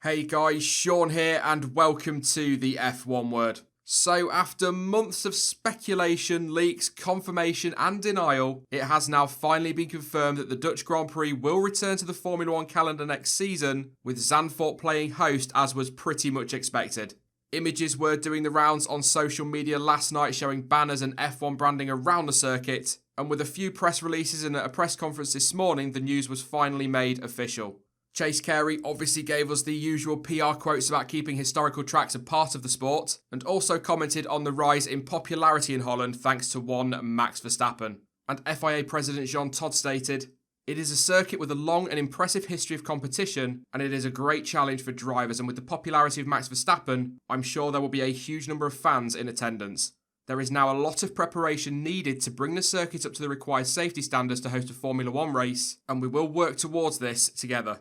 Hey guys, Sean here and welcome to the F1 Word. So after months of speculation, leaks, confirmation and denial, it has now finally been confirmed that the Dutch Grand Prix will return to the Formula 1 calendar next season, with Zandvoort playing host as was pretty much expected. Images were doing the rounds on social media last night showing banners and F1 branding around the circuit, and with a few press releases and at a press conference this morning, the news was finally made official. Chase Carey obviously gave us the usual PR quotes about keeping historical tracks a part of the sport, and also commented on the rise in popularity in Holland thanks to one Max Verstappen. And FIA President Jean Todt stated, "It is a circuit with a long and impressive history of competition, and it is a great challenge for drivers, and with the popularity of Max Verstappen, I'm sure there will be a huge number of fans in attendance. There is now a lot of preparation needed to bring the circuit up to the required safety standards to host a Formula 1 race, and we will work towards this together."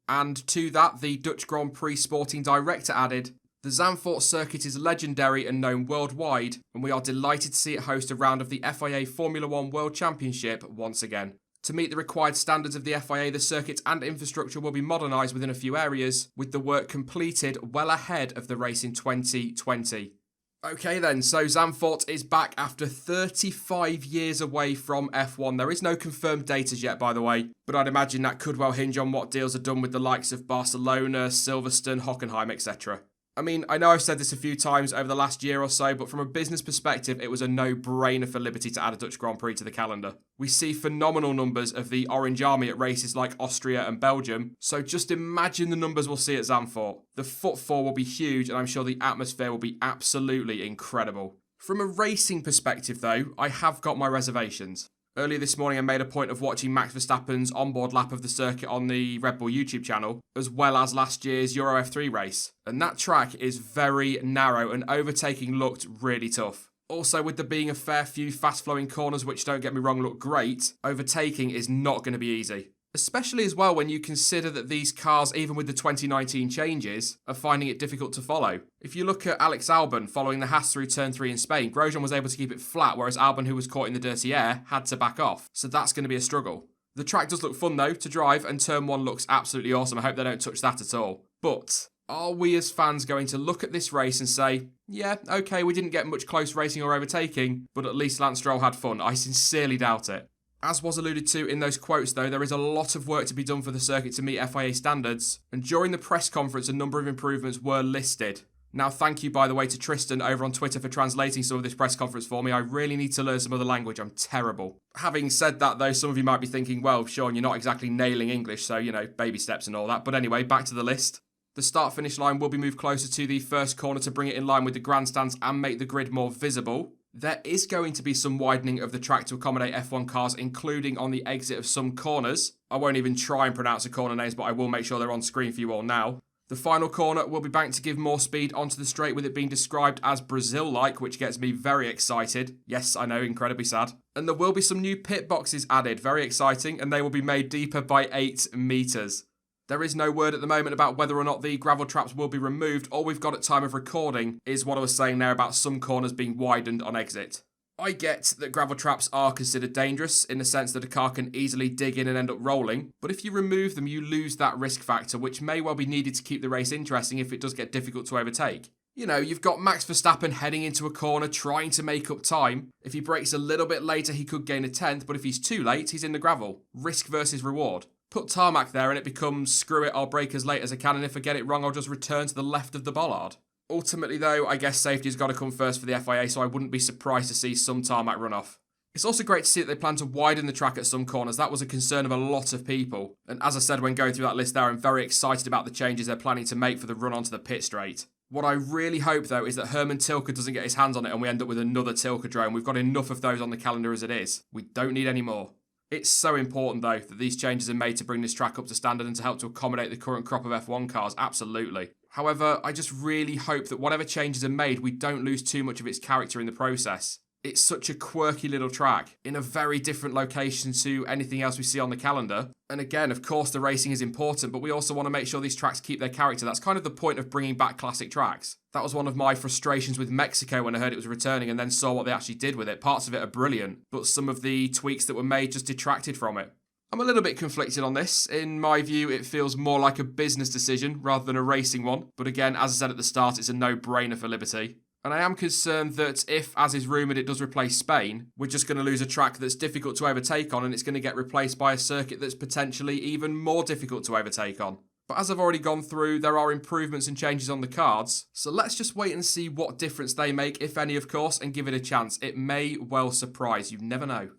And to that, the Dutch Grand Prix sporting director added, "The Zandvoort circuit is legendary and known worldwide, and we are delighted to see it host a round of the FIA Formula 1 World Championship once again. To meet the required standards of the FIA, the circuit and infrastructure will be modernised within a few areas, with the work completed well ahead of the race in 2020. Okay then, so Zandvoort is back after 35 years away from F1. There is no confirmed date as yet, by the way, but I'd imagine that could well hinge on what deals are done with the likes of Barcelona, Silverstone, Hockenheim, etc. I mean, I know I've said this a few times over the last year or so, but from a business perspective, it was a no-brainer for Liberty to add a Dutch Grand Prix to the calendar. We see phenomenal numbers of the Orange Army at races like Austria and Belgium, so just imagine the numbers we'll see at Zandvoort. The footfall will be huge, and I'm sure the atmosphere will be absolutely incredible. From a racing perspective, though, I have got my reservations. Earlier this morning, I made a point of watching Max Verstappen's onboard lap of the circuit on the Red Bull YouTube channel, as well as last year's Euro F3 race. And that track is very narrow and overtaking looked really tough. Also, with there being a fair few fast-flowing corners, which don't get me wrong, look great, overtaking is not going to be easy. Especially as well when you consider that these cars, even with the 2019 changes, are finding it difficult to follow. If you look at Alex Albon following the Haas through turn 3 in Spain, Grosjean was able to keep it flat, whereas Albon, who was caught in the dirty air, had to back off. So that's going to be a struggle. The track does look fun though to drive, and turn 1 looks absolutely awesome. I hope they don't touch that at all. But are we as fans going to look at this race and say, yeah, okay, we didn't get much close racing or overtaking, but at least Lance Stroll had fun? I sincerely doubt it. As was alluded to in those quotes though, there is a lot of work to be done for the circuit to meet FIA standards, and during the press conference a number of improvements were listed. Now thank you by the way to Tristan over on Twitter for translating some of this press conference for me. I really need to learn some other language, I'm terrible. Having said that though, some of you might be thinking, well Sean, you're not exactly nailing English, so baby steps and all that. But anyway, back to the list. The start-finish line will be moved closer to the first corner to bring it in line with the grandstands and make the grid more visible. There is going to be some widening of the track to accommodate F1 cars, including on the exit of some corners. I won't even try and pronounce the corner names, but I will make sure they're on screen for you all now. The final corner will be banked to give more speed onto the straight, with it being described as Brazil-like, which gets me very excited. Yes, I know, incredibly sad. And there will be some new pit boxes added, very exciting, and they will be made deeper by 8 metres. There is no word at the moment about whether or not the gravel traps will be removed. All we've got at time of recording is what I was saying there about some corners being widened on exit. I get that gravel traps are considered dangerous in the sense that a car can easily dig in and end up rolling, but if you remove them you lose that risk factor, which may well be needed to keep the race interesting if it does get difficult to overtake. You've got Max Verstappen heading into a corner trying to make up time. If he brakes a little bit later he could gain a 10th, but if he's too late he's in the gravel. Risk versus reward. Put tarmac there and it becomes, screw it, I'll brake as late as I can, and if I get it wrong I'll just return to the left of the bollard. Ultimately though, I guess safety has got to come first for the FIA, so I wouldn't be surprised to see some tarmac runoff. It's also great to see that they plan to widen the track at some corners. That was a concern of a lot of people. And as I said when going through that list there, I'm very excited about the changes they're planning to make for the run onto the pit straight. What I really hope though is that Herman Tilke doesn't get his hands on it and we end up with another Tilke drone. We've got enough of those on the calendar as it is. We don't need any more. It's so important though that these changes are made to bring this track up to standard and to help to accommodate the current crop of F1 cars, absolutely. However, I just really hope that whatever changes are made, we don't lose too much of its character in the process. It's such a quirky little track in a very different location to anything else we see on the calendar. And again, of course, the racing is important, but we also want to make sure these tracks keep their character. That's kind of the point of bringing back classic tracks. That was one of my frustrations with Mexico when I heard it was returning and then saw what they actually did with it. Parts of it are brilliant, but some of the tweaks that were made just detracted from it. I'm a little bit conflicted on this. In my view, it feels more like a business decision rather than a racing one. But again, as I said at the start, it's a no-brainer for Liberty. And I am concerned that if, as is rumoured, it does replace Spain, we're just going to lose a track that's difficult to overtake on, and it's going to get replaced by a circuit that's potentially even more difficult to overtake on. But as I've already gone through, there are improvements and changes on the cards, so let's just wait and see what difference they make, if any of course, and give it a chance. It may well surprise, you never know.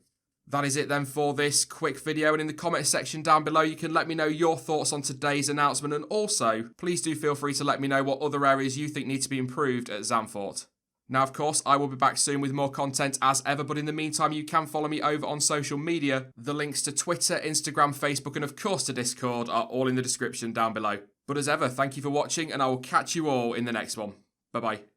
That is it then for this quick video, and in the comment section down below you can let me know your thoughts on today's announcement, and also please do feel free to let me know what other areas you think need to be improved at Zandvoort. Now of course I will be back soon with more content as ever, but in the meantime you can follow me over on social media. The links to Twitter, Instagram, Facebook and of course to Discord are all in the description down below. But as ever, thank you for watching and I will catch you all in the next one. Bye bye.